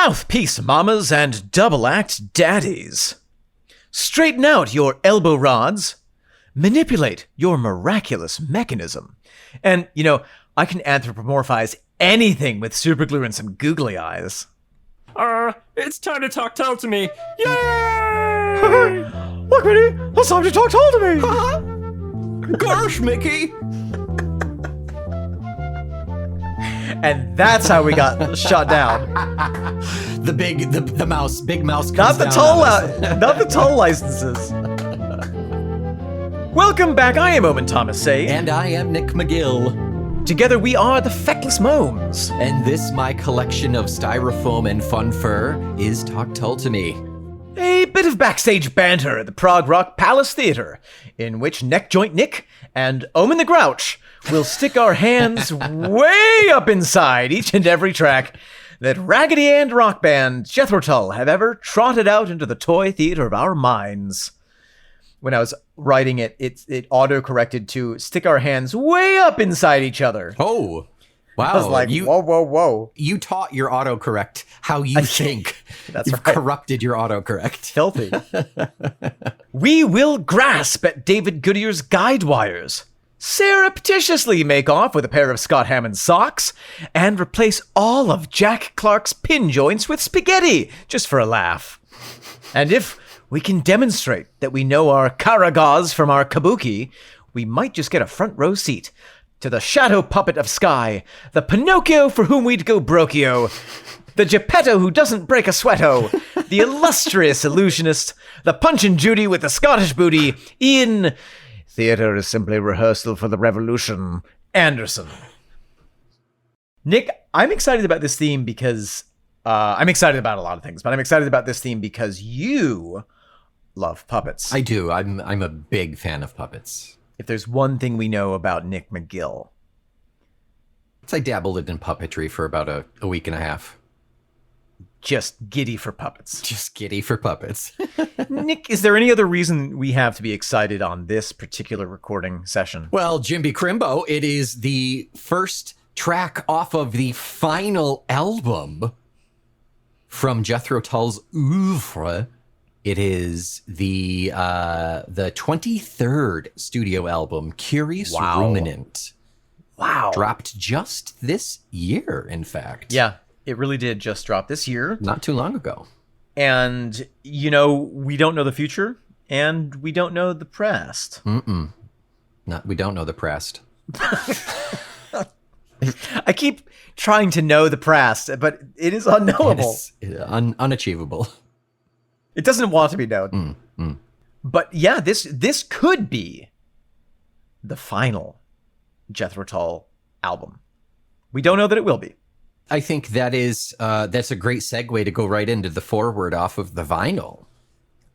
Mouthpiece mamas and double-act daddies. Straighten out your elbow rods. Manipulate your miraculous mechanism. And, I can anthropomorphize anything with superglue and some googly eyes. It's time to talk Tull to me. Yay! Look, Minnie, it's time to talk Tull to me. Gosh, Mickey! And that's how we got shut down. The mouse, big mouse comes Not the down toll, on us. not the toll licenses. Welcome back. I am Owen Thomas Say. And I am Nick McGill. Together we are the Feckless Momes. And this, my collection of styrofoam and fun fur, is Talk Tull to Me. A bit of backstage banter at the Prague Rock Palace Theatre, in which Neck Joint Nick and Omen the Grouch will stick our hands way up inside each and every track that Raggedy Ann rock band Jethro Tull have ever trotted out into the toy theater of our minds. When I was writing it, it auto-corrected to stick our hands way up inside each other. Oh, wow. I was like, whoa. You taught your autocorrect how you think. That's You've right. corrupted your autocorrect. Filthy. We will grasp at David Goodyear's guide wires, surreptitiously make off with a pair of Scott Hammond socks, and replace all of Jack Clark's pin joints with spaghetti, just for a laugh. And if we can demonstrate that we know our Karagaz from our kabuki, we might just get a front row seat to the shadow puppet of Sky, the Pinocchio for whom we'd go brocchio, the Geppetto who doesn't break a sweato, the illustrious illusionist, the Punch and Judy with the Scottish booty, Ian, theater is simply rehearsal for the revolution, Anderson. Nick, I'm excited about this theme because, I'm excited about a lot of things, but I'm excited about this theme because you love puppets. I do. I'm a big fan of puppets. If there's one thing we know about Nick McGill. I dabbled in puppetry for about a week and a half. Just giddy for puppets. Just giddy for puppets. Nick, is there any other reason we have to be excited on this particular recording session? Well, Jimby Crimbo, it is the first track off of the final album from Jethro Tull's oeuvre. It is the 23rd studio album, Curious Ruminant. Wow. Dropped just this year, in fact. Yeah, it really did just drop this year. Not too long ago. And, we don't know the future, and we don't know the past. We don't know the past. I keep trying to know the past, but it is unknowable. It is unachievable. It doesn't want to be known. But yeah, this could be the final Jethro Tull album. We don't know that it will be. I think that's a great segue to go right into the foreword off of the vinyl.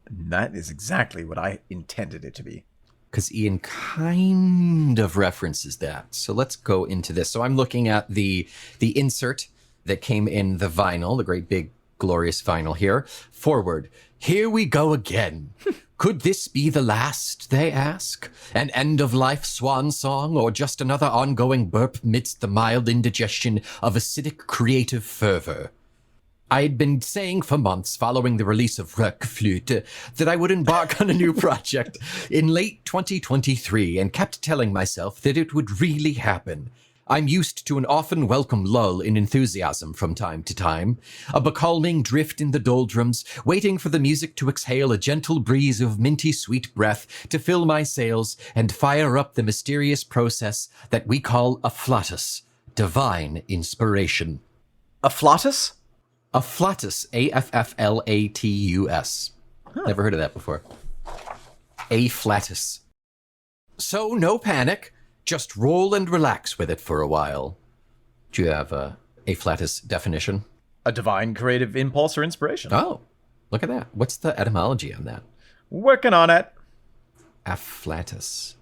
That is exactly what I intended it to be. Because Ian kind of references that. So let's go into this. So I'm looking at the insert that came in the vinyl, the great big glorious vinyl here. Forward. Here we go again. Could this be the last, they ask? An end-of-life swan song, or just another ongoing burp midst the mild indigestion of acidic creative fervor? I'd been saying for months following the release of Röckflöte that I would embark on a new project in late 2023 and kept telling myself that it would really happen. I'm used to an often welcome lull in enthusiasm from time to time, a becalming drift in the doldrums, waiting for the music to exhale a gentle breeze of minty sweet breath to fill my sails and fire up the mysterious process that we call afflatus, divine inspiration. Afflatus? Afflatus, Afflatus. Never heard of that before. Afflatus. So no panic. Just roll and relax with it for a while. Do you have a afflatus definition? A divine creative impulse or inspiration. Oh, look at that. What's the etymology on that? Working on it. Afflatus.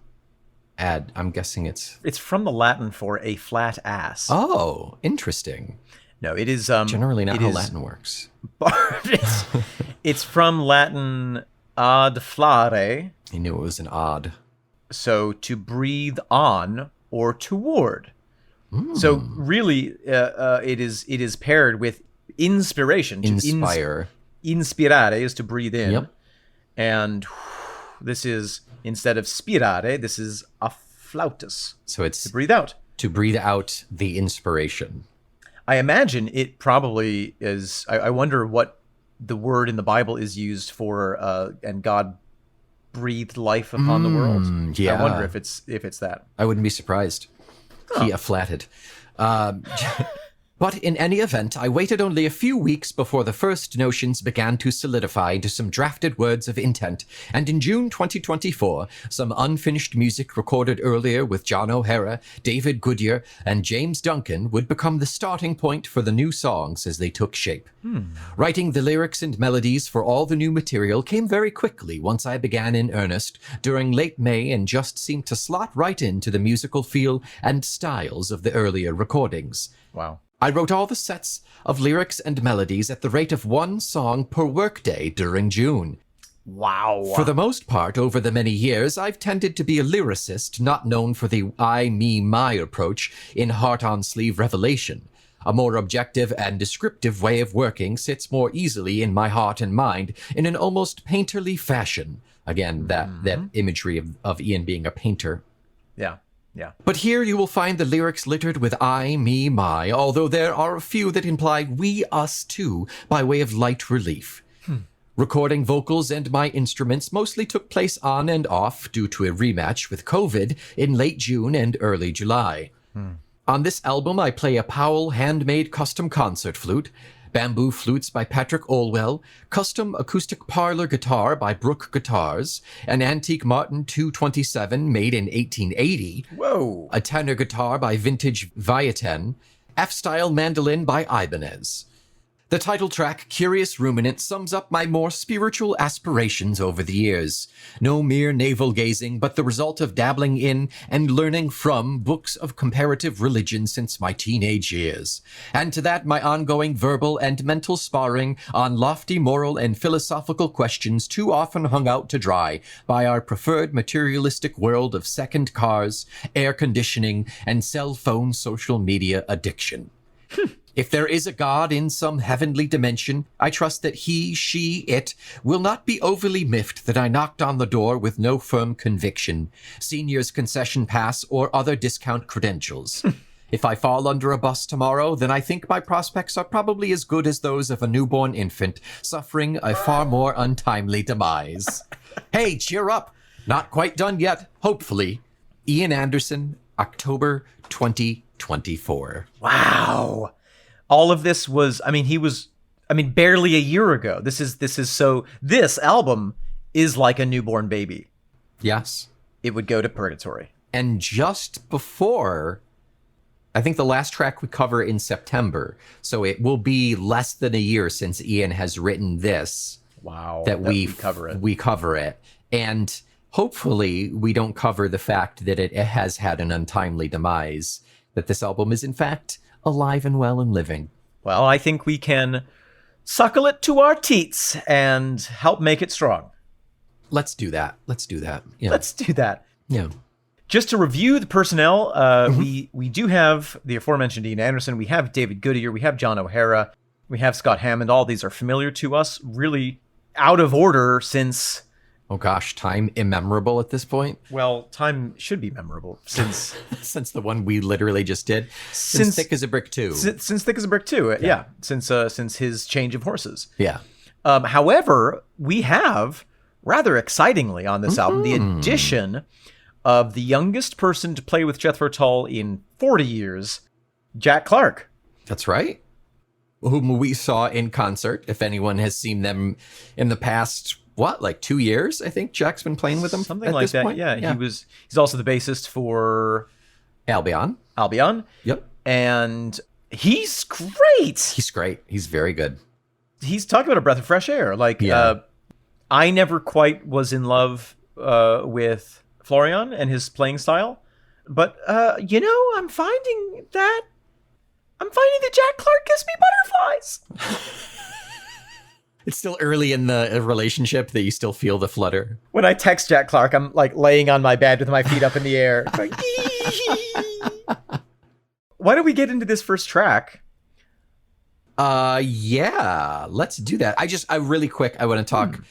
I'm guessing it's... It's from the Latin for a flat ass. Oh, interesting. No, it is... Generally not how Latin works. It's from Latin ad flare. I knew it was an odd. So to breathe on or toward. So really, it is paired with inspiration. To Inspire. Inspirare is to breathe in. Yep. And this is, instead of spirare, this is a flautus. So it's To breathe out. to breathe out the inspiration. I imagine it probably is. I wonder what the word in the Bible is used for, and God breathed life upon the world. yeah. I wonder if it's that. I wouldn't be surprised. He flatted. But in any event, I waited only a few weeks before the first notions began to solidify into some drafted words of intent, and in June 2024, some unfinished music recorded earlier with John O'Hara, David Goodyear, and James Duncan would become the starting point for the new songs as they took shape. Writing the lyrics and melodies for all the new material came very quickly once I began in earnest during late May and just seemed to slot right into the musical feel and styles of the earlier recordings. Wow. I wrote all the sets of lyrics and melodies at the rate of one song per workday during June. Wow. For the most part, over the many years, I've tended to be a lyricist, not known for the I, me, my approach in heart-on-sleeve revelation. A more objective and descriptive way of working sits more easily in my heart and mind in an almost painterly fashion. Again, that imagery of Ian being a painter. Yeah. Yeah. But here you will find the lyrics littered with I, me, my, although there are a few that imply we, us, too, by way of light relief. Recording vocals and my instruments mostly took place on and off due to a rematch with COVID in late June and early July. On this album, I play a Powell handmade custom concert flute, bamboo flutes by Patrick Olwell, custom acoustic parlor guitar by Brook Guitars, an antique Martin 227 made in 1880, Whoa. a tenor guitar by Vintage Viaten, F-style mandolin by Ibanez. The title track, Curious Ruminant, sums up my more spiritual aspirations over the years. No mere navel-gazing, but the result of dabbling in and learning from books of comparative religion since my teenage years. And to that, my ongoing verbal and mental sparring on lofty moral and philosophical questions too often hung out to dry by our preferred materialistic world of second cars, air conditioning, and cell phone social media addiction. If there is a God in some heavenly dimension, I trust that he, she, it will not be overly miffed that I knocked on the door with no firm conviction, senior's concession pass, or other discount credentials. If I fall under a bus tomorrow, then I think my prospects are probably as good as those of a newborn infant suffering a far more untimely demise. Hey, cheer up! Not quite done yet, hopefully. Ian Anderson, October 2024. Wow. All of this was, barely a year ago. This album is like a newborn baby. Yes. It would go to purgatory. And just before, I think the last track we cover in September, so it will be less than a year since Ian has written this. Wow. That we cover it. We cover it. And hopefully we don't cover the fact that it has had an untimely demise, that this album is in fact alive and well and living. Well, I think we can suckle it to our teats and help make it strong. Let's do that. Yeah. Let's do that. Yeah. Just to review the personnel, we do have the aforementioned Ian Anderson, we have David Goodyear, we have John O'Hara, we have Scott Hammond. All these are familiar to us, really out of order since... Oh gosh, time immemorable at this point? Well, time should be memorable since... since the one we literally just did. Since Thick as a Brick 2. Since Thick as a Brick 2, yeah. Since his change of horses. Yeah. However, we have, rather excitingly on this album, the addition of the youngest person to play with Jethro Tull in 40 years, Jack Clark. That's right. Whom we saw in concert, if anyone has seen them in the past... like 2 years? I think Jack's been playing with them. Something like that. Point. Yeah. He's also the bassist for Albion. Yep. And he's great. He's great. He's very good. He's talking about a breath of fresh air. I never quite was in love with Florian and his playing style, but I'm finding that Jack Clark gives me butterflies. It's still early in the relationship that you still feel the flutter. When I text Jack Clark, I'm like laying on my bed with my feet up in the air. Going, why don't we get into this first track? Yeah, let's do that. I really quick, I want to talk.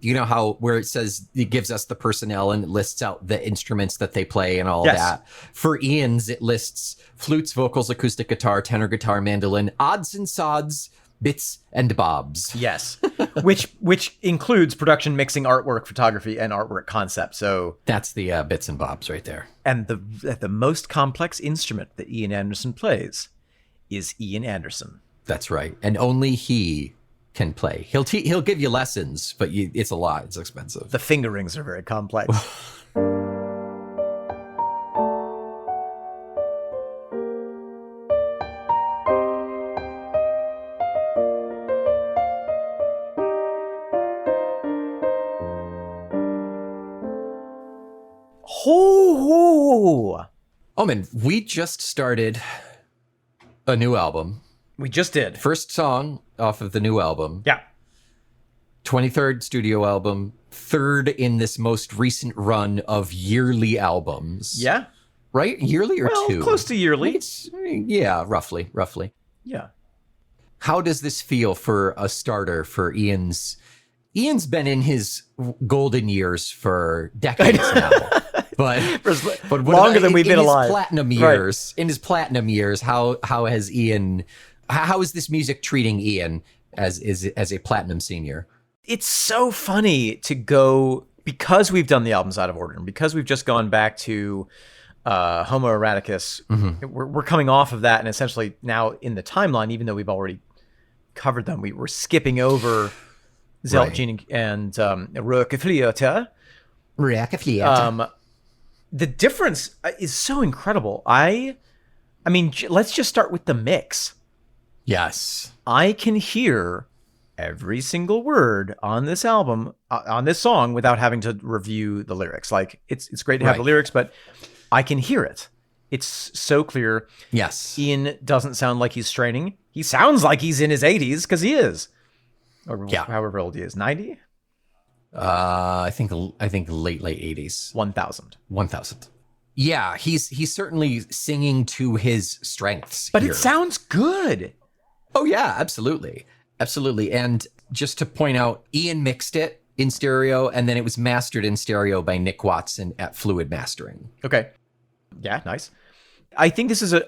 You know how where it says it gives us the personnel and it lists out the instruments that they play and all Yes. that. For Ian's, it lists flutes, vocals, acoustic guitar, tenor guitar, mandolin, odds and sods, bits and bobs. Yes, which includes production, mixing, artwork, photography, and artwork concept. So, That's the bits and bobs right there. and the most complex instrument that Ian Anderson plays is Ian Anderson. That's right, and only he can play. He'll give you lessons, but it's a lot. It's expensive. The fingerings are very complex. Ho! Oh man, we just started a new album. We just did. First song off of the new album. Yeah. 23rd studio album, third in this most recent run of yearly albums. Yeah. Right? Yearly or Well, two? close to yearly. Yeah, roughly. Yeah. How does this feel for a starter for Ian's? Ian's been in his golden years for decades now. But what Longer about than we've been in alive. his platinum Right. years, in his platinum years, how has Ian? How is this music treating Ian as a platinum senior? It's so funny to go, because we've done the albums out of order and because we've just gone back to Homo Eroticus. We're coming off of that, and essentially now in the timeline, even though we've already covered them, we're skipping over Zeltgene and Roquefliota. The difference is so incredible. I mean, let's just start with the mix. Yes. I can hear every single word on this album, on this song, without having to review the lyrics. Like, it's great to have the Right. lyrics, but I can hear it. It's so clear. Yes. Ian doesn't sound like he's straining. He sounds like he's in his 80s, because he is. Or however old he is. 90? I think late 80s. 1,000. 1000. Yeah, he's certainly singing to his strengths. But here. it sounds good. Oh yeah, absolutely. And just to point out, Ian mixed it in stereo, and then it was mastered in stereo by Nick Watson at Fluid Mastering. Okay. Yeah, nice. I think this is an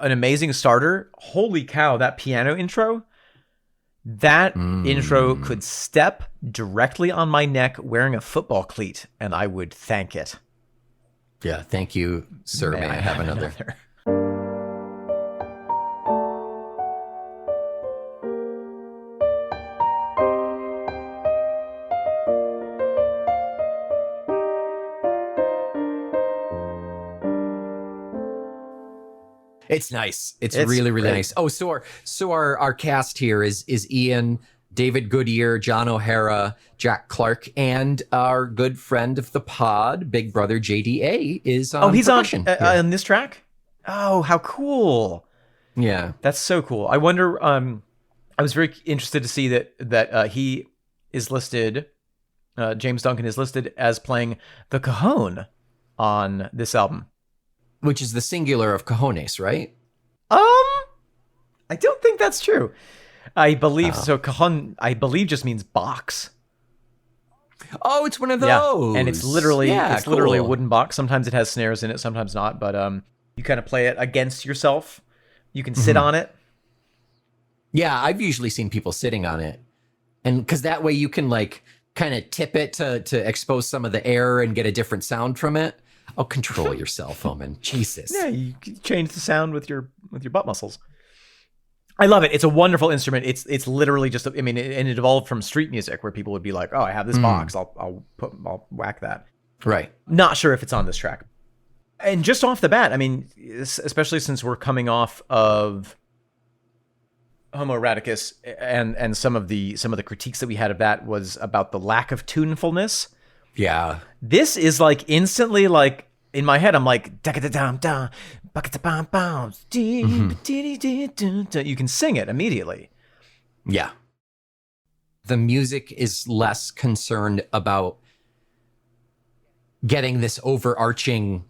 amazing starter. Holy cow, that piano intro. That intro could step directly on my neck wearing a football cleat, and I would thank it. Yeah, thank you, sir. May I have another? It's nice. It's really, really great. nice. Oh, so our cast here is Ian, David Goodyear, John O'Hara, Jack Clark, and our good friend of the pod, Big Brother JDA, is on. Oh, he's on percussion here. on this track? Oh, how cool. Yeah. That's so cool. I wonder, I was very interested to see that he is listed, James Duncan is listed as playing the cajon on this album. Which is the singular of cojones, right? I don't think that's true. I believe so. Cajon, I believe, just means box. Oh, it's one of those. Yeah, and it's literally a cool. wooden box. Sometimes it has snares in it, sometimes not. But you kind of play it against yourself. You can sit on it. Yeah, I've usually seen people sitting on it, and because that way you can like kind of tip it to expose some of the air and get a different sound from it. Oh, control yourself, Omen. Jesus. Yeah, you can change the sound with your butt muscles. I love it. It's a wonderful instrument. It's literally just. And it evolved from street music where people would be like, "Oh, I have this box. I'll whack that." Right. Not sure if it's on this track. And just off the bat, I mean, especially since we're coming off of Homo Eroticus, and some of the critiques that we had of that was about the lack of tunefulness. Yeah. This is like instantly, like in my head, I'm like, you can sing it immediately. Yeah. The music is less concerned about getting this overarching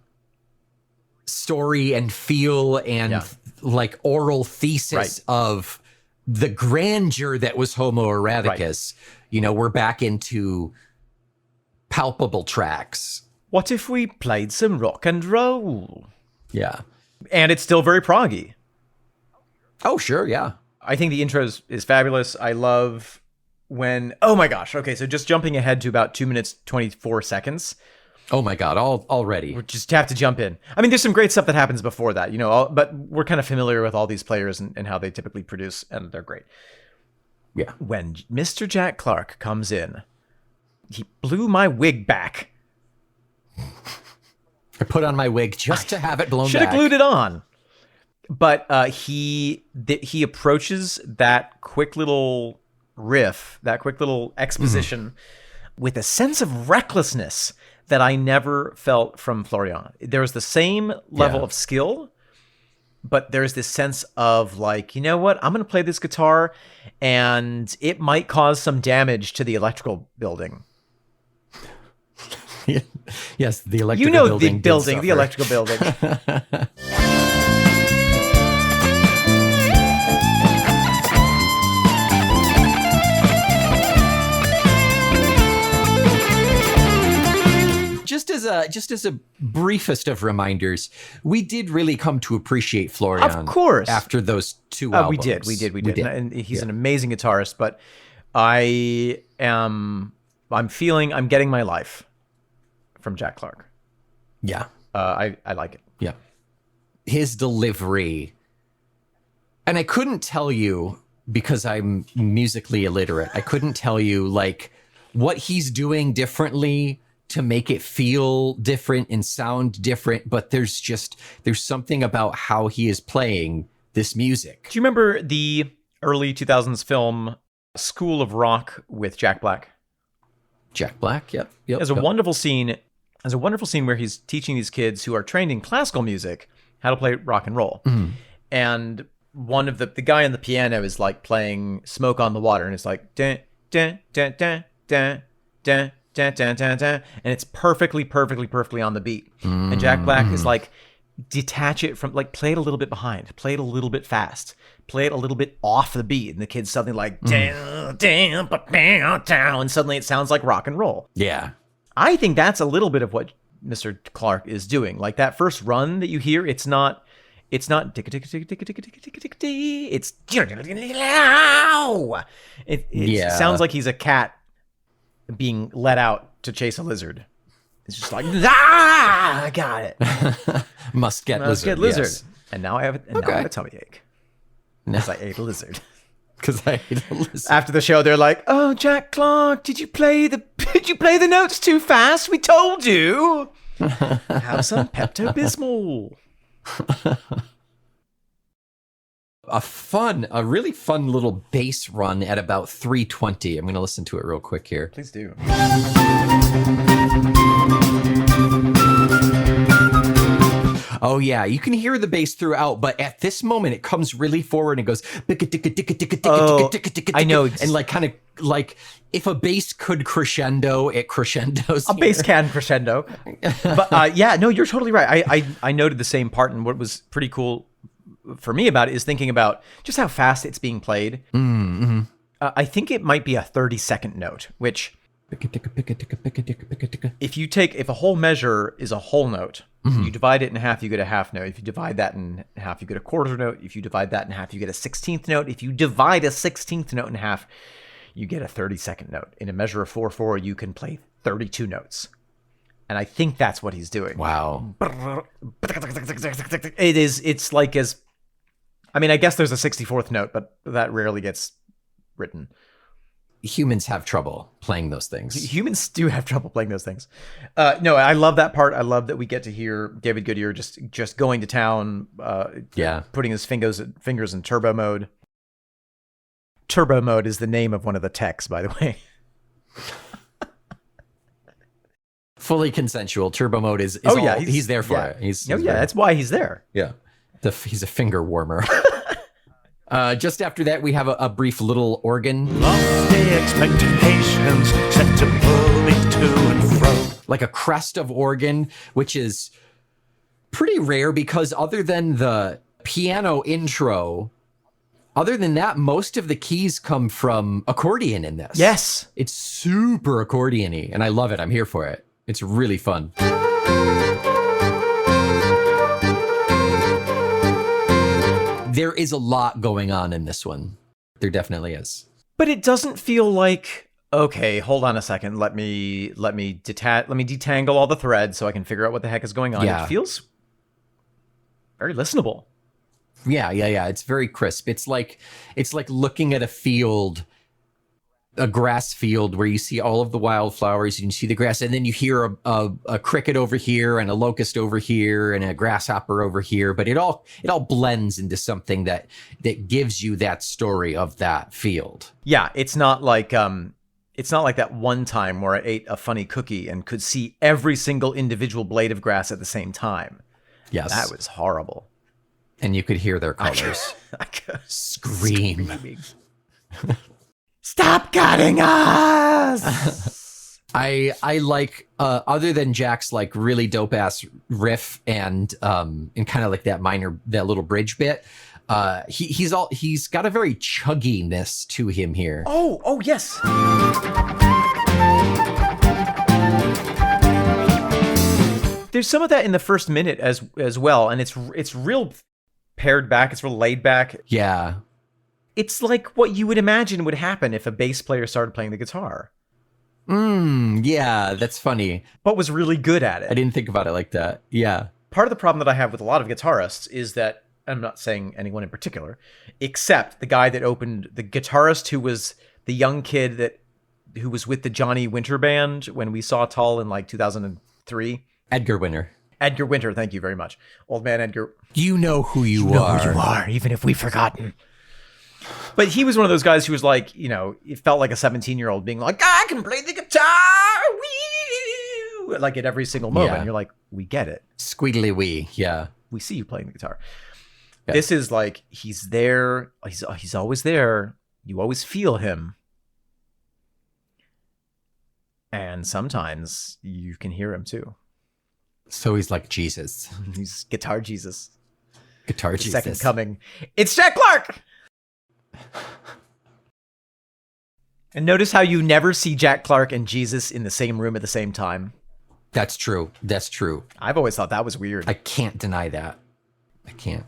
story and feel and like oral thesis Right. of the grandeur that was Homo erectus, we're back into palpable tracks. What if we played some rock and roll? Yeah. And it's still very proggy. Oh, sure, yeah. I think the intro is fabulous. I love when... Oh my gosh. Okay, so just jumping ahead to about 2 minutes, 24 seconds. Oh my God, already. We just have to jump in. I mean, there's some great stuff that happens before that, but we're kind of familiar with all these players and how they typically produce, and they're great. Yeah. When Mr. Jack Clark comes in, he blew my wig back. I put on my wig just to have it blown back. Should have glued it on. But he approaches that quick little riff, that quick little exposition with a sense of recklessness that I never felt from Florian. There's the same level of skill, but there's this sense of like, you know what? I'm going to play this guitar and it might cause some damage to the electrical building. Yes, the electrical building. The electrical building. Just as a briefest of reminders, we did really come to appreciate Florian. Of course. After those two albums. We did. And he's an amazing guitarist, but I'm getting my life from Jack Clark. Yeah. I like it. Yeah. His delivery. And I couldn't tell you, because I'm musically illiterate, I couldn't tell you like what he's doing differently to make it feel different and sound different, but there's something about how he is playing this music. Do you remember the early 2000s film School of Rock with Jack Black? Jack Black, yep. There's a wonderful scene where he's teaching these kids who are trained in classical music how to play rock and roll. Mm-hmm. And one of the guy on the piano is like playing Smoke on the Water, and it's like dun dun dun dun dun dun dun dun dun dun, and it's perfectly on the beat. And Jack Black is like, detach it from, like, play it a little bit behind, play it a little bit fast, play it a little bit off the beat, and the kid's suddenly like down, and suddenly it sounds like rock and roll. Yeah. I think that's a little bit of what Mr. Clark is doing. Like that first run that you hear, it's not it's it sounds like he's a cat being let out to chase a lizard. It's just like, I got it. Must get lizard. Yes. And now I have a tummy ache. Because I ate a lizard. Because I ate a lizard. After the show, they're like, "Oh, Jack Clark, did you play the notes too fast? We told you. Have some Pepto-Bismol." A really fun little bass run at about 3:20. I'm going to listen to it real quick here. Please do. Oh yeah, you can hear the bass throughout, but at this moment it comes really forward and goes. I know, and like kind of like if a bass could crescendo, it crescendos. A bass can crescendo, but yeah, no, you're totally right. I noted the same part, and what was pretty cool for me about it is thinking about just how fast it's being played. Mm-hmm. I think it might be a 30-second note, which if a whole measure is a whole note, you divide it in half, you get a half note. If you divide that in half, you get a quarter note. If you divide that in half, you get a 16th note. If you divide a 16th note in half, you get a 30-second note. In a measure of 4/4, you can play 32 notes. And I think that's what he's doing. Wow. It's like I guess there's a 64th note, but that rarely gets written. Humans have trouble playing those things. Humans do have trouble playing those things. No, I love that part. I love that we get to hear David Goodyear just going to town, putting his fingers in turbo mode. Turbo mode is the name of one of the techs, by the way. Fully consensual. Turbo mode is he's there for it. He's that's why he's there. Yeah. He's a finger warmer. Just after that, we have a brief little organ. Lofty expectations set to pull me to and fro. Like a crest of organ, which is pretty rare because other than the piano intro, Other than that, most of the keys come from accordion in this. Yes. It's super accordion-y, and I love it. I'm here for it. It's really fun. There is a lot going on in this one. There definitely is. But it doesn't feel like, okay, hold on a second. Let me detangle all the threads so I can figure out what the heck is going on. Yeah. It feels very listenable. Yeah. It's very crisp. It's like looking at a grass field where you see all of the wildflowers, you can see the grass, and then you hear a cricket over here and a locust over here and a grasshopper over here, but it all blends into something that gives you that story of that field. Yeah, it's not like that one time where I ate a funny cookie and could see every single individual blade of grass at the same time. Yes. That was horrible. And you could hear their colors. Scream. Stop cutting us! I like other than Jack's like really dope ass riff and kind of like that little bridge bit. He's got a very chugginess to him here. Oh yes. There's some of that in the first minute as well, and it's real pared back. It's real laid back. Yeah. It's like what you would imagine would happen if a bass player started playing the guitar. Yeah, that's funny. But was really good at it. I didn't think about it like that. Yeah. Part of the problem that I have with a lot of guitarists is that, I'm not saying anyone in particular, except the guy that opened, the guitarist who was the young kid who was with the Johnny Winter Band when we saw Tull in like 2003. Edgar Winter, thank you very much. Old man Edgar. You know who you are. Who you are, even if we've forgotten. But he was one of those guys who was like, it felt like a 17-year-old being like, I can play the guitar, wee, like at every single moment. Yeah. You're like, we get it. Squiggly wee, yeah. We see you playing the guitar. Yeah. This is like, he's there. He's always there. You always feel him. And sometimes you can hear him too. So he's like Jesus. He's Guitar Jesus. Guitar Jesus. Second coming. It's Jack Clark! And notice how you never see Jack Clark and Jesus in the same room at the same time. That's true. I've always thought that was weird. I can't deny that. I can't.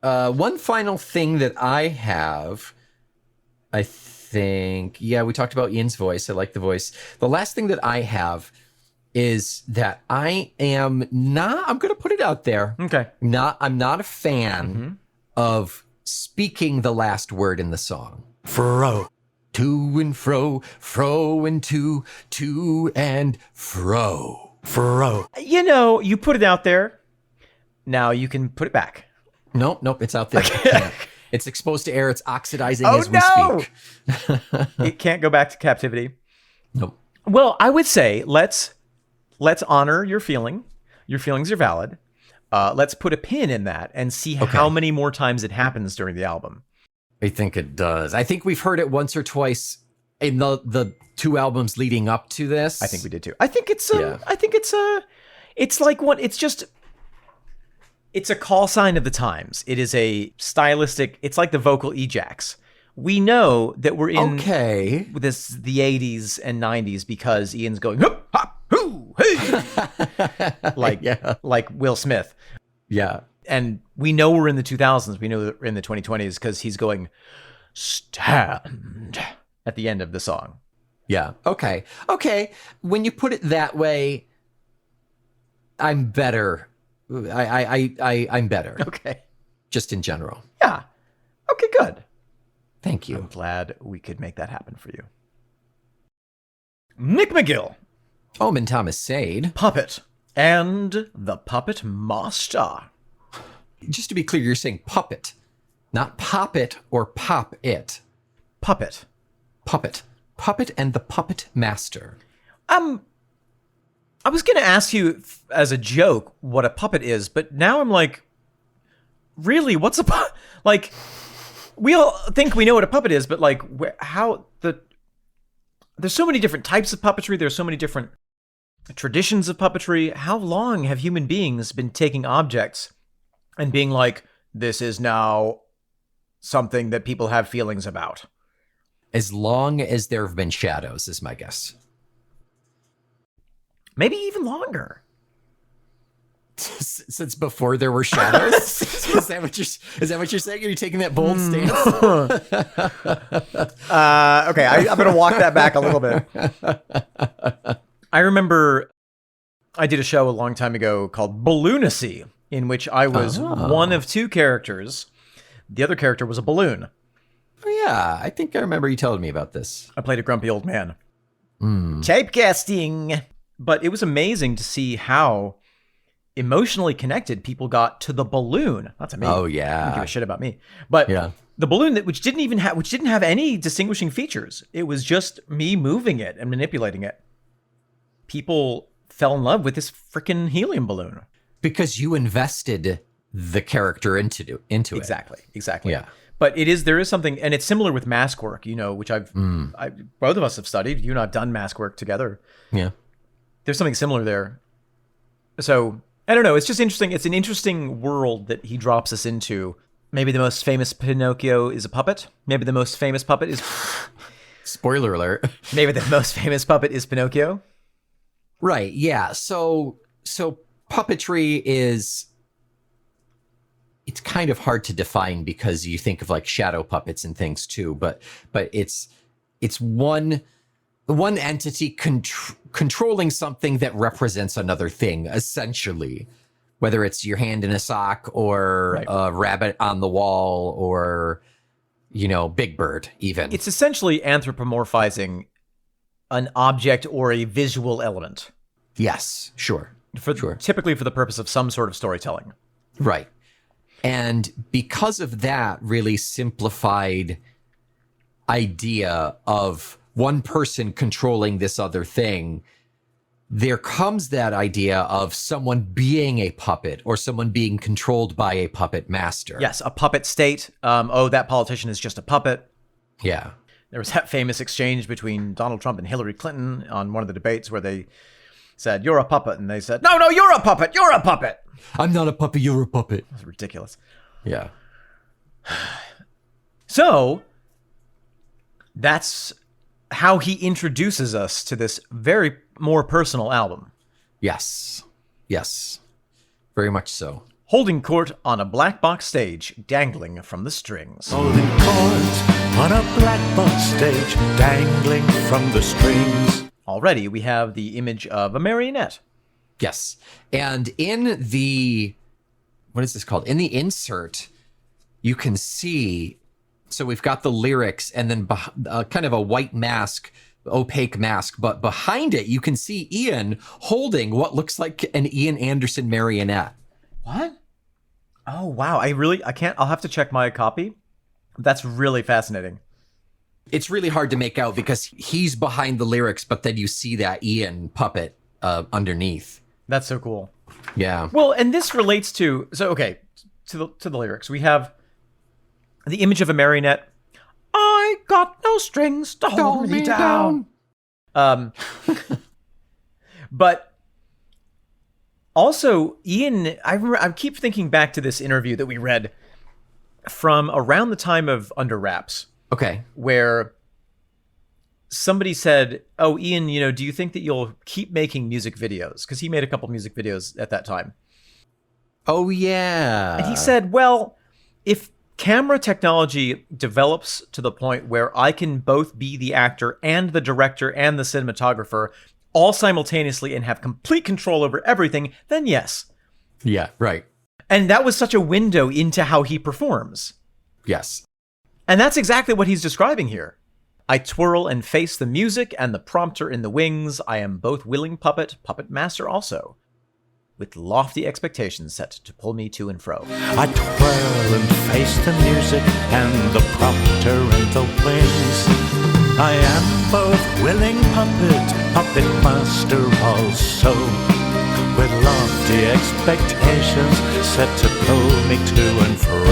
One final thing that I have, I think, we talked about Ian's voice. I like the voice. The last thing that I have is that I'm going to put it out there. Okay. I'm not a fan of speaking the last word in the song. Fro. To and fro, fro and to and fro. Fro. You put it out there. Now you can put it back. Nope, it's out there. It's exposed to air. It's oxidizing as we speak. It can't go back to captivity. Nope. Well, I would say let's honor your feeling. Your feelings are valid. Let's put a pin in that and see how many more times it happens during the album. I think it does. I think we've heard it once or twice in the two albums leading up to this. I think we did too. I think it's it's a call sign of the times. It is a stylistic. It's like the vocal Ejax. We know that we're in the 80s and 90s because Ian's going hop, hop, hoo, hey, like Will Smith. Yeah. And we know we're in the 2000s. We know that we're in the 2020s because he's going stand at the end of the song. Yeah. Okay. When you put it that way, I'm better. I'm better. Okay. Just in general. Yeah. Okay, good. Thank you. I'm glad we could make that happen for you. Mick McGill. Omen Thomas Sade. Puppet. And the Puppet Master. Just to be clear, you're saying puppet, not pop it or pop it. Puppet. Puppet. Puppet and the Puppet Master. I was going to ask you as a joke what a puppet is, but now I'm like, really, what's a puppet? Like, we all think we know what a puppet is, but like, there's so many different types of puppetry. There's so many different traditions of puppetry. How long have human beings been taking objects and being like, this is now something that people have feelings about. As long as there have been shadows, is my guess. Maybe even longer. Since before there were shadows? Is that what you're saying? Are you taking that bold stance? Okay, I'm going to walk that back a little bit. I remember I did a show a long time ago called Balloonacy, in which I was one of two characters. The other character was a balloon. Oh, yeah. I think I remember you telling me about this. I played a grumpy old man. Typecasting. But it was amazing to see how emotionally connected people got to the balloon. Not to me. Oh, I yeah. don't give a shit about me. But the balloon which didn't have any distinguishing features. It was just me moving it and manipulating it. People fell in love with this freaking helium balloon. Because you invested the character into it. Exactly. Yeah. But there is something, and it's similar with mask work, which both of us have studied. You and I have done mask work together. Yeah. There's something similar there. So, I don't know. It's just interesting. It's an interesting world that he drops us into. Maybe the most famous Pinocchio is a puppet. Maybe the most famous puppet is... Spoiler alert. Maybe the most famous puppet is Pinocchio. Right, yeah. So puppetry is... It's kind of hard to define because you think of like shadow puppets and things too, but it's one entity controlling something that represents another thing, essentially. Whether it's your hand in a sock or a rabbit on the wall or, Big Bird even. It's essentially anthropomorphizing an object or a visual element. Yes, sure. Typically for the purpose of some sort of storytelling. Right. And because of that really simplified idea of one person controlling this other thing, there comes that idea of someone being a puppet or someone being controlled by a puppet master. Yes, a puppet state. That politician is just a puppet. Yeah. There was that famous exchange between Donald Trump and Hillary Clinton on one of the debates where they said, "You're a puppet." And they said, No, you're a puppet. You're a puppet. I'm not a puppet. You're a puppet. That's ridiculous. Yeah. So that's how he introduces us to this very more personal album. Yes. Very much so. Holding court on a black box stage, dangling from the strings. Holding court on a black box stage, dangling from the strings. Already, we have the image of a marionette. Yes. And in the, what is this called? In the insert, you can see, so we've got the lyrics and then kind of a white mask, opaque mask, but behind it, you can see Ian holding what looks like an Ian Anderson marionette. What? Oh, wow. I'll have to check my copy. That's really fascinating. It's really hard to make out because he's behind the lyrics, but then you see that Ian puppet underneath. That's so cool. Yeah. Well, and this relates to the lyrics. We have the image of a marionette. I got no strings to hold me down. But also, Ian, I keep thinking back to this interview that we read from around the time of Under Wraps. Okay. Where somebody said, "Oh, Ian, do you think that you'll keep making music videos?" Because he made a couple music videos at that time. Oh, yeah. And he said, well, if camera technology develops to the point where I can both be the actor and the director and the cinematographer all simultaneously and have complete control over everything, then yes. Yeah, right. And that was such a window into how he performs. Yes. And that's exactly what he's describing here. I twirl and face the music and the prompter in the wings. I am both willing puppet master also, with lofty expectations set to pull me to and fro. I twirl and face the music and the prompter in the wings. I am both willing puppet master also, with lofty expectations set to pull me to and fro.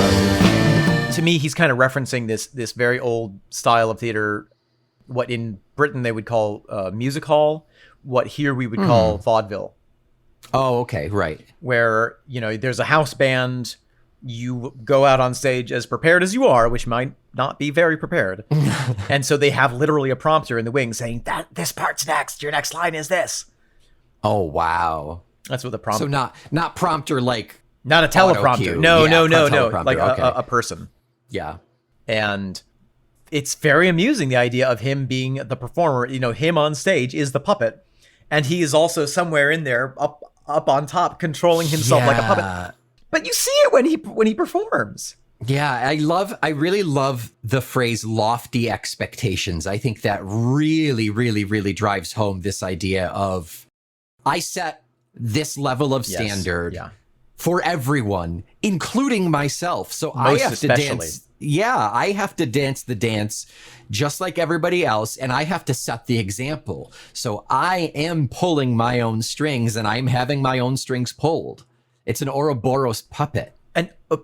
To me, he's kind of referencing this very old style of theater, what in Britain they would call music hall, what here we would call vaudeville. Oh, okay, right. Where, there's a house band, you go out on stage as prepared as you are, which might not be very prepared. And so they have literally a prompter in the wings saying that this part's next. Your next line is this. Oh, wow. That's what the prompter. So not prompter like not a teleprompter. auto-cue. No, Yeah, no, no, no. teleprompter, Like okay. a person. Yeah. And it's very amusing, the idea of him being the performer. You know, him on stage is the puppet, and he is also somewhere in there up on top controlling himself like a puppet. But you see it when he performs. Yeah, I really love the phrase lofty expectations. I think that really, really, really drives home this idea of I set this level of standard for everyone, including myself. So I have to dance. Yeah, I have to dance the dance just like everybody else, and I have to set the example. So I am pulling my own strings, and I'm having my own strings pulled. It's an Ouroboros puppet. And two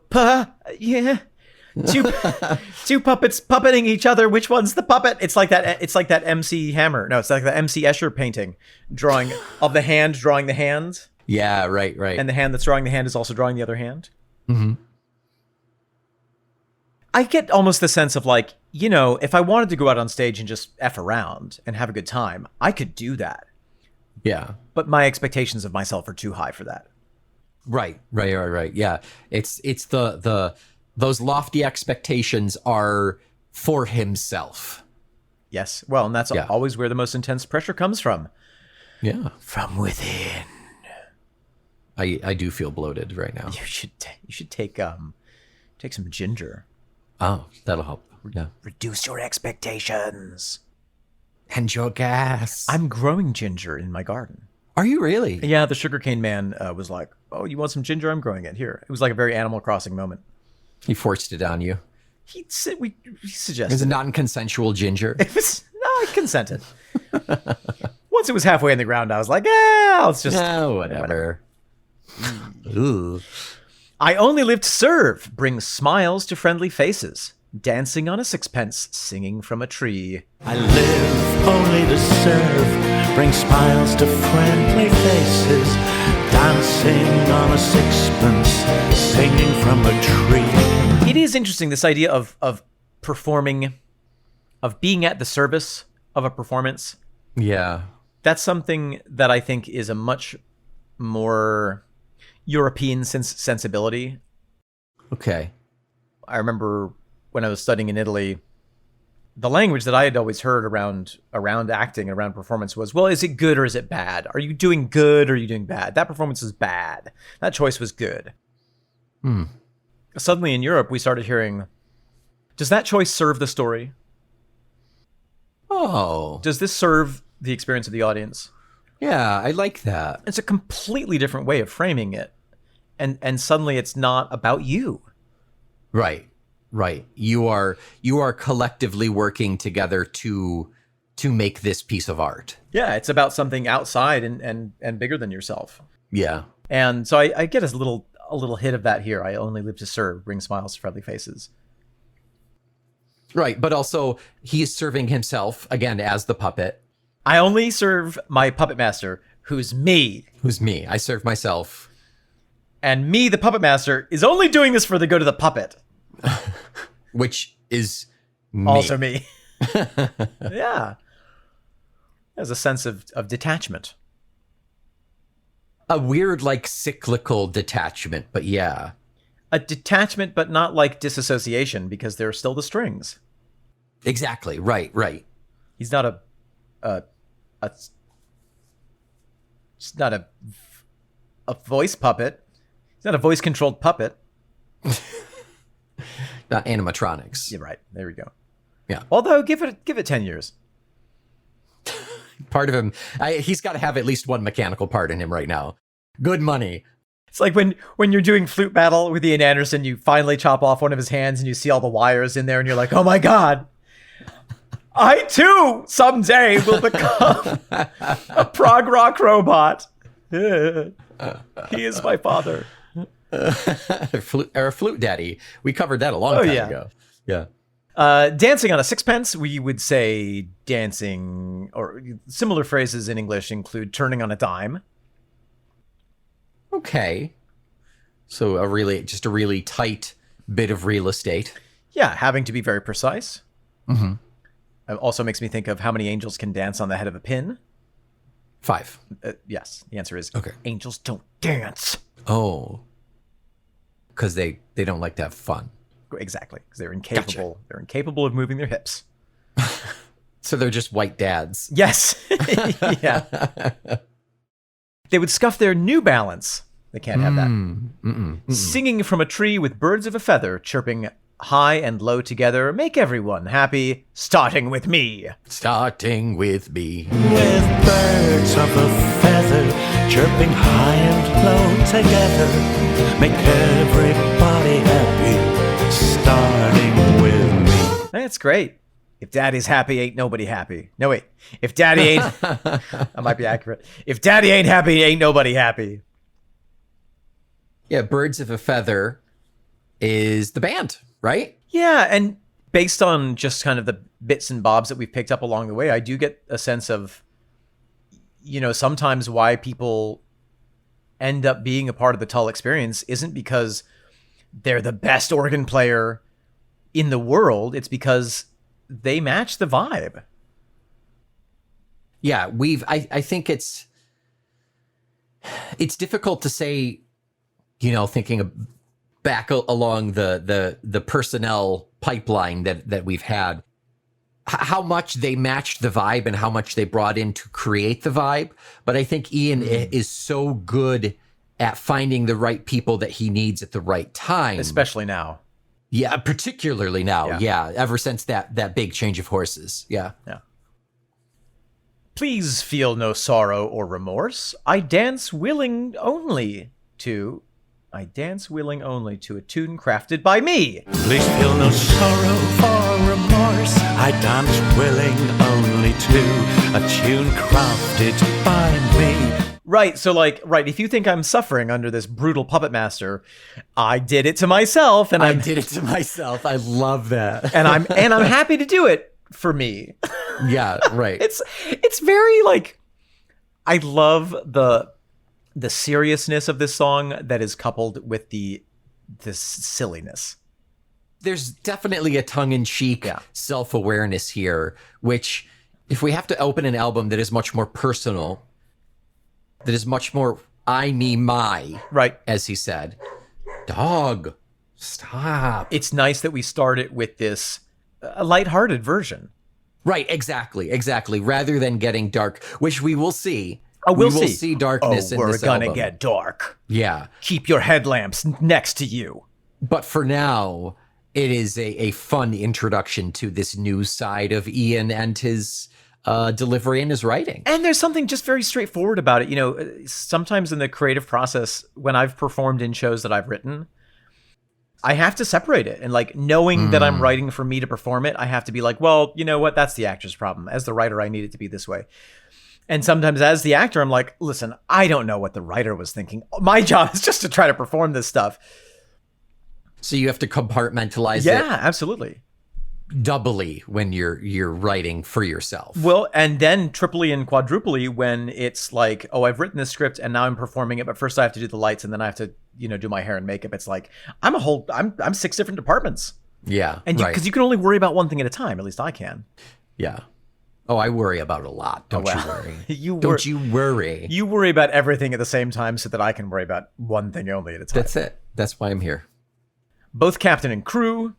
puppets puppeting each other. Which one's the puppet? It's like that MC Hammer. No, it's like the MC Escher painting, drawing of the hand, drawing the hand. Yeah, right. And the hand that's drawing the hand is also drawing the other hand. Mm-hmm. I get almost the sense of like, you know, if I wanted to go out on stage and just F around and have a good time, I could do that. Yeah. But my expectations of myself are too high for that. Right. Yeah. It's those lofty expectations are for himself. Yes. Well, and that's always where the most intense pressure comes from. Yeah. From within. I do feel bloated right now. You should take some ginger. Oh, that'll help. Yeah. Reduce your expectations. And your gas. I'm growing ginger in my garden. Are you really? Yeah, the sugarcane man was like, "Oh, you want some ginger? I'm growing it here." It was like a very Animal Crossing moment. He forced it on you. He suggested. It was a non-consensual ginger. It was I consented. Once it was halfway in the ground, I was like, "Yeah, let's just whatever." Ooh. I only live to serve, bring smiles to friendly faces, dancing on a sixpence, singing from a tree. I live only to serve, bring smiles to friendly faces, dancing on a sixpence, singing from a tree. It is interesting, this idea of performing, of being at the service of a performance. Yeah. That's something that I think is a much more European sensibility. Okay. I remember when I was studying in Italy, the language that I had always heard around acting, around performance was, well, is it good or is it bad? Are you doing good or are you doing bad? That performance is bad. That choice was good. Suddenly in Europe, we started hearing, does that choice serve the story? Oh. Does this serve the experience of the audience? Yeah, I like that. It's a completely different way of framing it. And suddenly it's not about you. Right. You are collectively working together to make this piece of art. Yeah, it's about something outside and bigger than yourself. Yeah. And so I get a little hit of that here. I only live to serve, bring smiles to friendly faces. Right, but also he's serving himself again as the puppet. I only serve my puppet master, who's me. Who's me? I serve myself. And me, the puppet master, is only doing this for the good of the puppet. Which is me. Also me. Yeah. There's a sense of detachment. A weird, like, cyclical detachment, but yeah. A detachment, but not like disassociation, because there are still the strings. Exactly. Right. He's not it's not a voice puppet. He's not a voice-controlled puppet. Not animatronics. Yeah, right. There we go. Yeah. Although, give it 10 years. Part of him, he's got to have at least one mechanical part in him right now. Good money. It's like when you're doing flute battle with Ian Anderson, you finally chop off one of his hands and you see all the wires in there and you're like, oh my God, I too someday will become a prog rock robot. He is my father. Or a flute daddy. We covered that a long time ago. Yeah. Dancing on a sixpence, we would say dancing, or similar phrases in English include turning on a dime. Okay. So just a really tight bit of real estate. Yeah, having to be very precise. Mm-hmm. It also makes me think of how many angels can dance on the head of a pin. 5. Yes, the answer is Okay. angels don't dance. Oh. Because they don't like to have fun. Exactly, because they're incapable. Gotcha. They're incapable of moving their hips. So they're just white dads. Yes. Yeah. They would scuff their New Balance. They can't have that. Singing from a tree with birds of a feather, chirping high and low together, make everyone happy, starting with me. Starting with me. With birds of a feather, chirping high and low together, make everybody happy, starting with me. That's great. If daddy's happy, ain't nobody happy. No, wait. If daddy ain't... That might be accurate. If daddy ain't happy, ain't nobody happy. Yeah, Birds of a Feather is the band, right? Yeah, and based on just kind of the bits and bobs that we've picked up along the way, I do get a sense of, sometimes why people end up being a part of the Tull experience isn't because they're the best organ player in the world. It's because they match the vibe. Yeah, I think it's difficult to say, thinking back along the personnel pipeline that we've had, how much they matched the vibe and how much they brought in to create the vibe. But I think Ian is so good at finding the right people that he needs at the right time. Especially now. Yeah, particularly now. Yeah, ever since that big change of horses. Yeah. Please feel no sorrow or remorse. I dance willing only to a tune crafted by me. Please feel no sorrow or remorse. I dance willing only to a tune crafted by me. Right, so if you think I'm suffering under this brutal puppet master, I did it to myself, and I did it to myself. I love that. and I'm happy to do it for me. Yeah, right. It's very I love the seriousness of this song that is coupled with this silliness. There's definitely a tongue-in-cheek self-awareness here, which if we have to open an album that is much more personal, that is much more I, me, my, right, as he said, dog, stop. It's nice that we start it with this lighthearted version. Right, exactly. Rather than getting dark, which we will see. Oh, we will see darkness in this album. We're gonna get dark. Yeah. Keep your headlamps next to you. But for now, it is a fun introduction to this new side of Ian and his delivery and his writing. And there's something just very straightforward about it. Sometimes in the creative process, when I've performed in shows that I've written, I have to separate it. And knowing that I'm writing for me to perform it, I have to be like, well, you know what? That's the actor's problem. As the writer, I need it to be this way. And sometimes as the actor, I'm like, listen, I don't know what the writer was thinking. My job is just to try to perform this stuff. So you have to compartmentalize it. Yeah, absolutely. Doubly when you're writing for yourself. Well, and then triply and quadruply when it's like, oh, I've written this script and now I'm performing it, but first I have to do the lights and then I have to, do my hair and makeup. It's like I'm 6 different departments. Yeah. And because you can only worry about one thing at a time, at least I can. Yeah. Oh, I worry about a lot. Don't you worry. Don't you worry. You worry about everything at the same time so that I can worry about one thing only at a time. That's it. That's why I'm here. Both captain and crew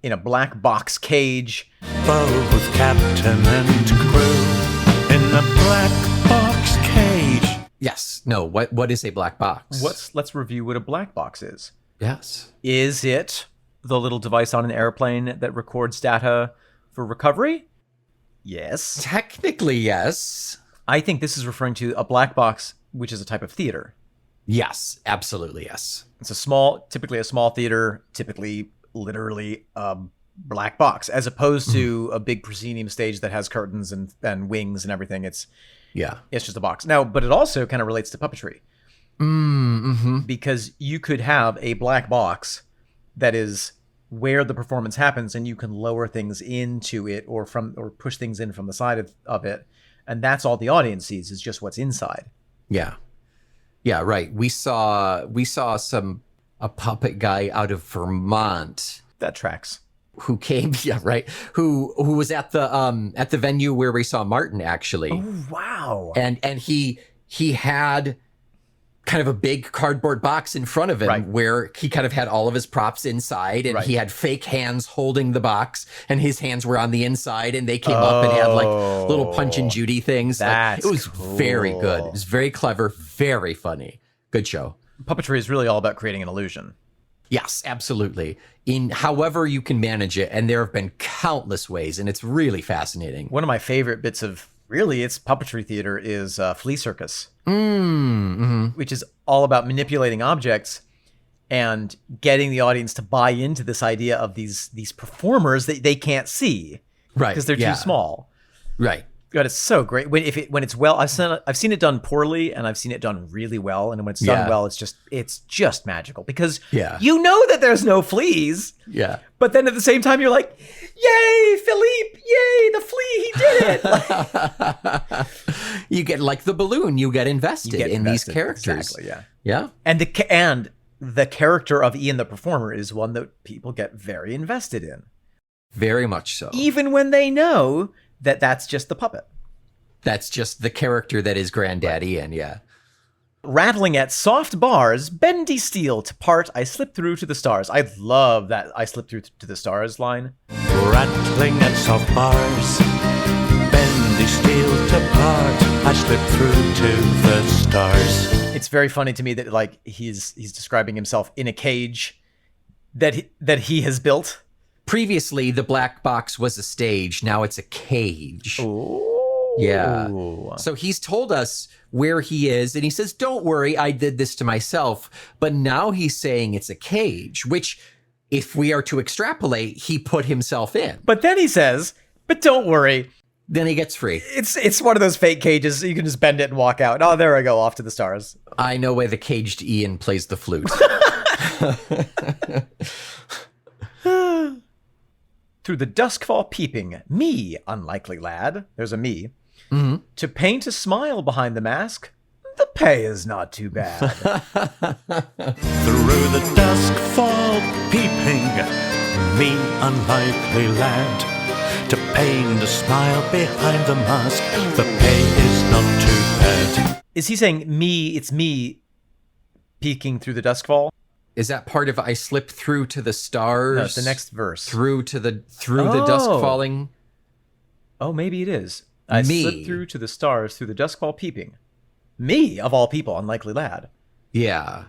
in a black box cage. Both captain and crew in a black box cage. Yes. No. What is a black box? Let's review what a black box is. Yes. Is it the little device on an airplane that records data for recovery? Yes. Technically, yes. I think this is referring to a black box, which is a type of theater. Yes, absolutely, yes. It's typically a small theater, typically literally a black box, as opposed to a big proscenium stage that has curtains and wings and everything. It's just a box. Now, but it also kind of relates to puppetry. Because you could have a black box that is where the performance happens, and you can lower things into it or push things in from the side of it, and that's all the audience sees is just what's inside. Yeah, right. We saw some a puppet guy out of Vermont That tracks. who came, yeah, right, who was at the venue where we saw Martin actually. Oh, wow. And he had kind of a big cardboard box in front of him Right. where he kind of had all of his props inside, and Right. he had fake hands holding the box, and his hands were on the inside, and they came up and had like little Punch and Judy things. Like, That's it was very good. cool. It was very clever, very funny. Good show. Puppetry is really all about creating an illusion. Yes, absolutely. In however you can manage it, and there have been countless ways, and it's really fascinating. One of my favorite bits of it's puppetry theater is Flea Circus, which is all about manipulating objects and getting the audience to buy into this idea of these performers that they can't see Right. because they're yeah. too small. Right. God, it's so great when it's well. I've seen it done poorly, and I've seen it done really well. And when it's done Yeah. well, it's just magical because Yeah. you know that there's no fleas, Yeah. but then at the same time you're like, "Yay, Philippe! Yay, the flea! He did it!" Like, You get like the balloon, you get you invested get in invested. these characters. Exactly, yeah. Yeah. And the character of Ian the performer is one that people get very invested in, Very much so. even when they know that that's just the puppet. That's just the character that is Granddaddy, and yeah. Rattling at soft bars, bendy steel to part, I slip through to the stars. I love that I slip through to the stars line. Rattling at soft bars, bendy steel to part, I slip through to the stars. It's very funny to me that like he's describing himself in a cage that he has built. Previously, the black box was a stage. Now it's a cage. Yeah. So he's told us where he is, and he says, "Don't worry, I did this to myself." But now he's saying it's a cage, which, if we are to extrapolate, he put himself in. But then he says, "But don't worry, Then he gets free. it's one of those fake cages. You can just bend it and walk out. Oh, there I go, off to the stars." I know why the caged Ian plays the flute. Through the dusk fall peeping, me, unlikely lad. There's a me. Mm-hmm. To paint a smile behind the mask, the pay is not too bad. Through the dusk fall peeping, me unlikely lad, to paint a smile behind the mask, the pay is not too bad. Is he saying it's me peeking through the dusk fall? Is that part of I slip through to the stars? No, it's the next verse. Through the dusk Oh. falling. Oh, maybe it is. I Me. slip through to the stars through the dusk fall peeping. Me, of all people, unlikely lad. Yeah.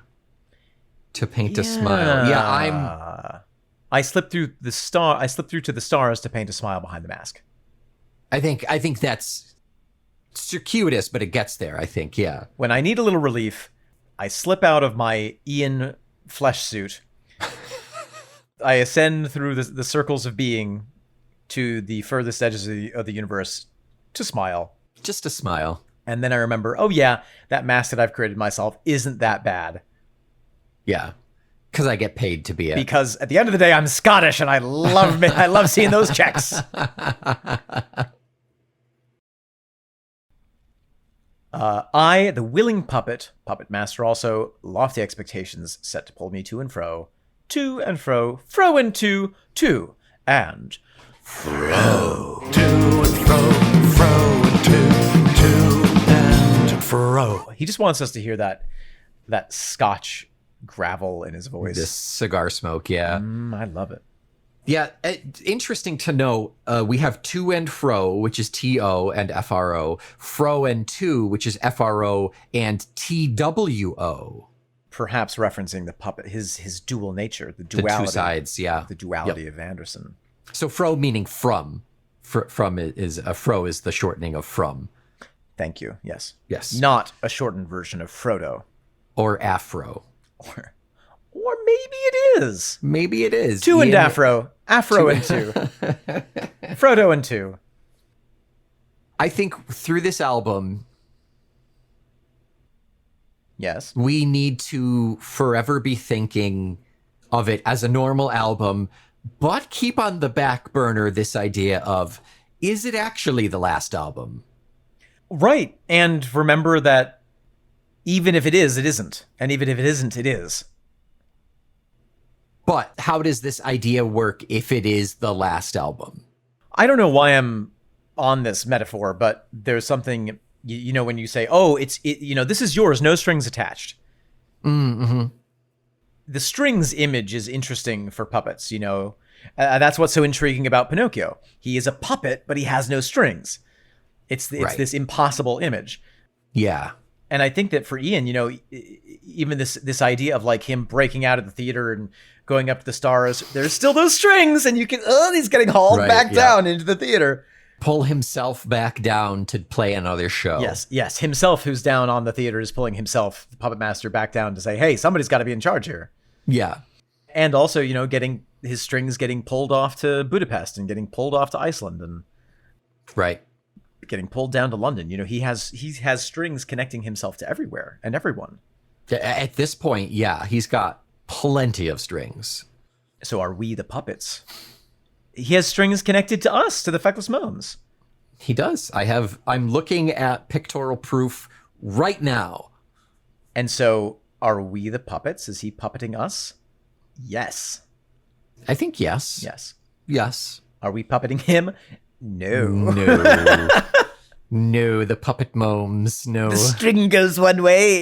To paint a smile. Yeah, I slipped through the star. I slipped through to the stars to paint a smile behind the mask. I think that's circuitous, but it gets there, I think, yeah. When I need a little relief, I slip out of my Ian flesh suit. I ascend through the circles of being to the furthest edges of the universe to smile. Just a smile. And then I remember, oh yeah, that mask that I've created myself isn't that bad. Yeah. Because I get paid to be it. Because at the end of the day, I'm Scottish and I love seeing those checks. I, the willing puppet master, also lofty expectations set to pull me to and fro, fro and to and fro. To and fro and to and fro. He just wants us to hear that Scotch gravel in his voice. This cigar smoke, yeah. I love it. Yeah, interesting to know. We have to and fro, which is TO and FRO, fro and to, which is FRO and TWO. Perhaps referencing the puppet, his dual nature, the The duality, two sides, yeah. the duality of Anderson. So fro meaning from. From is fro is the shortening of from. Thank you. Yes. Yes. Not a shortened version of Frodo. Or afro. Or maybe it is. Maybe it is. Two and Ian- afro. Afro and two. Frodo and two. I think through this album, Yes. we need to forever be thinking of it as a normal album, but keep on the back burner this idea of, is it actually the last album? Right. And remember that even if it is, it isn't. And even if it isn't, it is. But how does this idea work if it is the last album? I don't know why I'm on this metaphor, but there's something, you know, when you say, oh, this is yours, no strings attached. Mm-hmm. The strings image is interesting for puppets, you know. That's what's so intriguing about Pinocchio. He is a puppet, but he has no strings. It's this impossible image. Yeah. And I think that for Ian, you know, even this idea of like him breaking out of the theater and going up to the stars, there's still those strings, and you can, he's getting hauled back down into the theater. Pull himself back down to play another show. Yes. Himself, who's down on the theater, is pulling himself, the puppet master, back down to say, hey, somebody's got to be in charge here. Yeah. And also, you know, getting his strings getting pulled off to Budapest and getting pulled off to Iceland and getting pulled down to London. You know, he has strings connecting himself to everywhere and everyone. At this point, yeah, he's got plenty of strings. So are we the puppets? He has strings connected to us, to the Feckless Moans. He does. I'm looking at pictorial proof right now. And so are we the puppets? Is he puppeting us? Yes. I think yes. Yes. Are we puppeting him? No. No, the puppet momes. No. The string goes one way.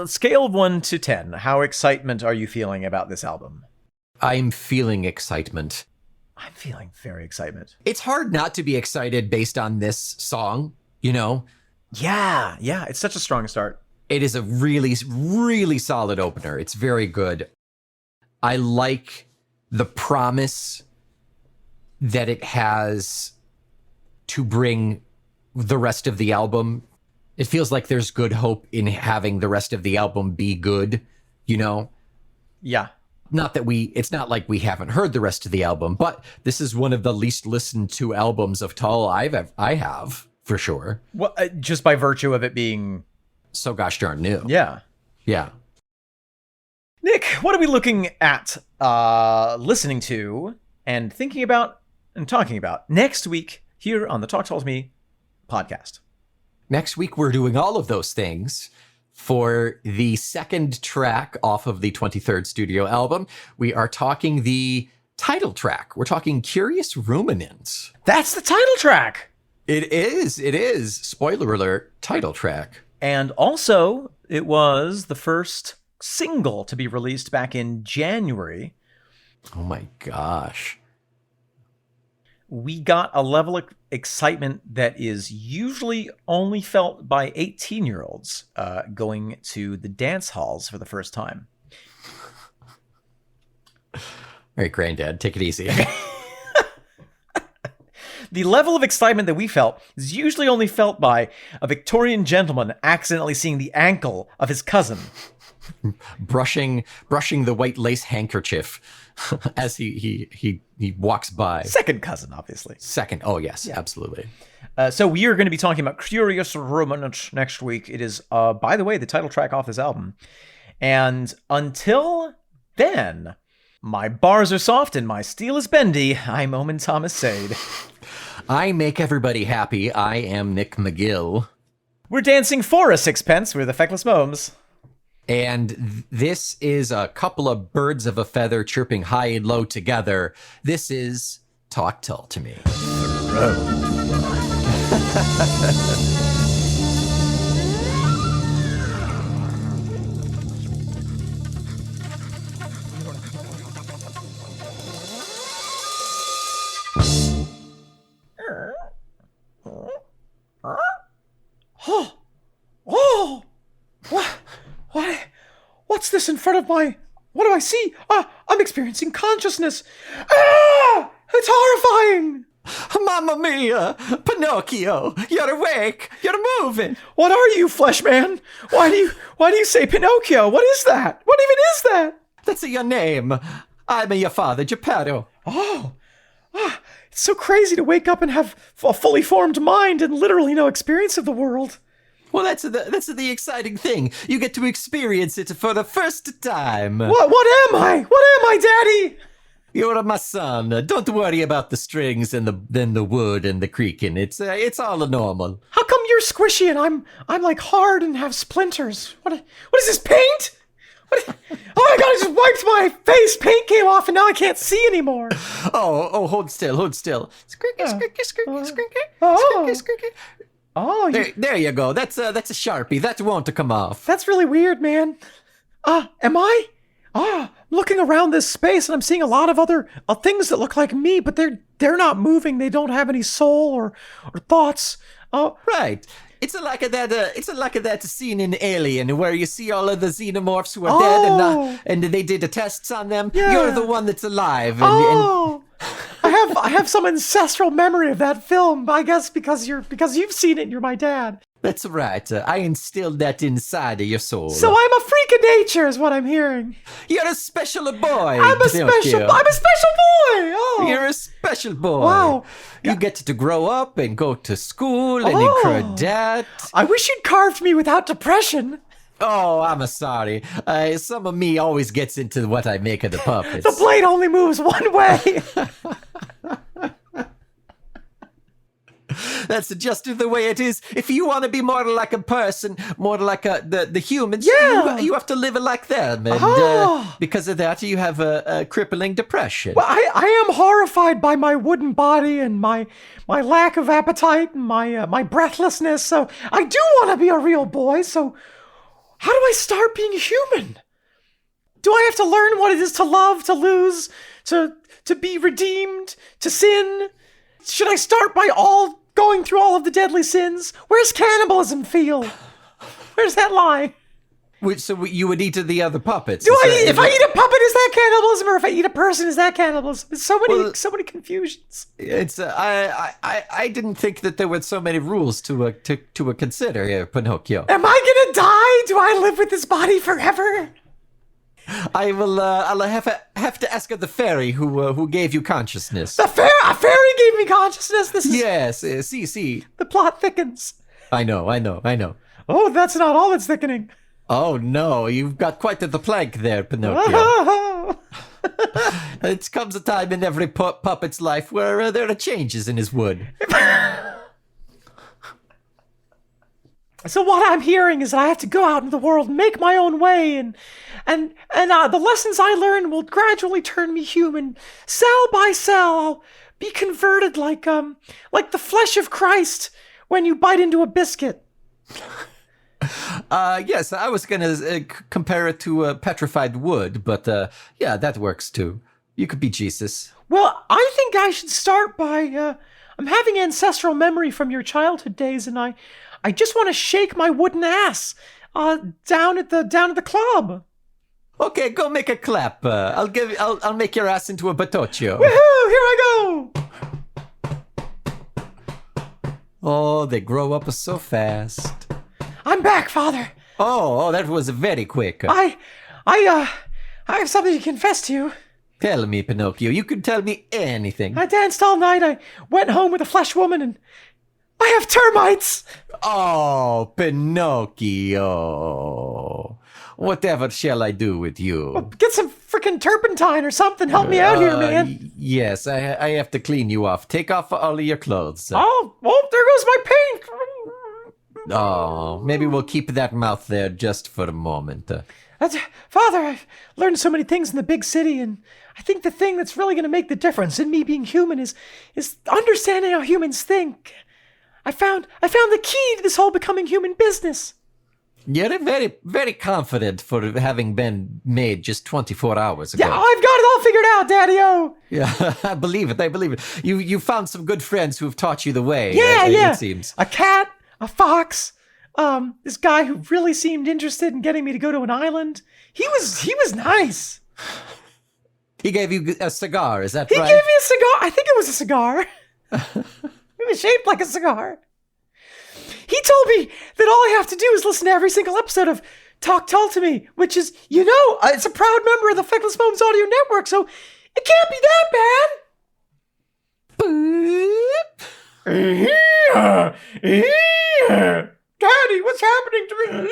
Scale of 1 to 10. How excitement are you feeling about this album? I'm feeling excitement. I'm feeling very excitement. It's hard not to be excited based on this song, you know? Yeah. It's such a strong start. It is a really, really solid opener. It's very good. I like the promise that it has to bring the rest of the album. It feels like there's good hope in having the rest of the album be good, you know? Yeah. It's not like we haven't heard the rest of the album, but this is one of the least listened to albums of Tull I have, for sure. Well, just by virtue of it being so gosh darn new. Yeah. Nick, what are we looking at, listening to, and thinking about, and talking about next week here on the Talk Tull to Me podcast? Next week, we're doing all of those things. For the second track off of the 23rd studio album, we are talking the title track. We're talking Curious Ruminants. That's the title track! It is. Spoiler alert, title track. And also, it was the first single to be released back in January. Oh my gosh. We got a level of excitement that is usually only felt by 18-year-olds going to the dance halls for the first time. All right, Granddad, take it easy. The level of excitement that we felt is usually only felt by a Victorian gentleman accidentally seeing the ankle of his cousin. brushing the white lace handkerchief as he walks by. Second cousin, obviously. Second. Oh, yes, absolutely. So we are going to be talking about Curious Ruminants next week. It is, by the way, the title track off this album. And until then, my bars are soft and my steel is bendy. I'm Omen Thomas Sade. I make everybody happy. I am Nick McGill. We're dancing for a sixpence. We're the Feckless Moans. And this is a couple of birds of a feather chirping high and low together. This is Talk Tull to Me. What's this in front of my... What do I see? I'm experiencing consciousness. Ah! It's horrifying! Mamma mia! Pinocchio! You're awake! You're moving! What are you, flesh man? Why do you say Pinocchio? What is that? What even is that? That's your name. I'm your father, Geppetto. It's so crazy to wake up and have a fully formed mind and literally no experience of the world. Well, that's the exciting thing. You get to experience it for the first time. What am I? What am I, Daddy? You're my son. Don't worry about the strings and the wood and the creaking. It's all normal. How come you're squishy and I'm like hard and have splinters? What is this, paint? Oh my god, I just wiped my face, paint came off, and now I can't see anymore. Oh, hold still. Squeaky, squeaky, squeaky, squeaky, Oh. squeaky, squeaky. Oh, There you go. That's a Sharpie. That won't come off. that's really weird, man. Am I? I'm looking around this space and I'm seeing a lot of other things that look like me, but they're not moving. They don't have any soul or thoughts. Oh, Right. It's like that scene in Alien where you see all of the xenomorphs who are dead and they did the tests on them. Yeah. You're the one that's alive. I have some ancestral memory of that film. I guess because you've seen it. And you're my dad. That's right. I instilled that inside of your soul. So I'm a freak of nature, is what I'm hearing. You're a special boy. I'm a special boy. Oh, You're a special boy. Wow. You get to grow up and go to school and incur debt. I wish you'd carved me without depression. Oh, I'm sorry. Some of me always gets into what I make of the puppets. The blade only moves one way. That's just the way it is. If you want to be more like a person, more like the humans, Yeah. you have to live like them. And because of that, you have a crippling depression. Well, I am horrified by my wooden body and my lack of appetite and my breathlessness. So I do want to be a real boy. So how do I start being human? Do I have to learn what it is to love, to lose, to be redeemed, to sin? Should I start by going through all of the deadly sins? Where's cannibalism feel? Where's that lie? So you would eat the other puppets? If I eat a puppet, is that cannibalism? Or if I eat a person, is that cannibalism? There's so many confusions. It's I didn't think that there were so many rules to consider here, Pinocchio. Am I gonna die? Do I live with this body forever? I will. I'll have to ask the fairy who gave you consciousness. A fairy gave me consciousness. This is Yes, see. the plot thickens. I know. Oh, that's not all that's thickening. Oh no, you've got quite the plank there, Pinocchio. Oh. It comes a time in every puppet's life where there are changes in his wood. So what I'm hearing is that I have to go out into the world and make my own way, and the lessons I learn will gradually turn me human, cell by cell. I'll be converted like the flesh of Christ when you bite into a biscuit. Yes, I was gonna compare it to petrified wood, but yeah, that works too. You could be Jesus. Well, I think I should start by I'm having ancestral memory from your childhood days, and I just want to shake my wooden ass down at the club. Okay, go make a clap. I'll make your ass into a batoccio. Woohoo! Here I go. Oh, they grow up so fast. I'm back, Father. Oh, that was very quick. I have something to confess to you. Tell me, Pinocchio. You can tell me anything. I danced all night. I went home with a flesh woman, and I have termites. Oh, Pinocchio. Whatever shall I do with you? Get some freaking turpentine or something. Help me out here, man. Yes, I have to clean you off. Take off all of your clothes. Oh, there goes my paint. Oh, maybe we'll keep that mouth there just for a moment. Father, I've learned so many things in the big city, and I think the thing that's really going to make the difference in me being human is understanding how humans think. I found the key to this whole becoming human business. You're very, very confident for having been made just 24 hours ago. Yeah, I've got it all figured out, Daddy-O. Yeah, I believe it. You found some good friends who have taught you the way. Yeah. It seems. A cat, a fox, this guy who really seemed interested in getting me to go to an island. He was nice. He gave you a cigar, is that He right? gave me a cigar. I think it was a cigar. It was shaped like a cigar. He told me that all I have to do is listen to every single episode of Tull to Me, which is, it's a proud member of the Feckless Moans Audio Network, so it can't be that bad. Daddy, what's happening to me?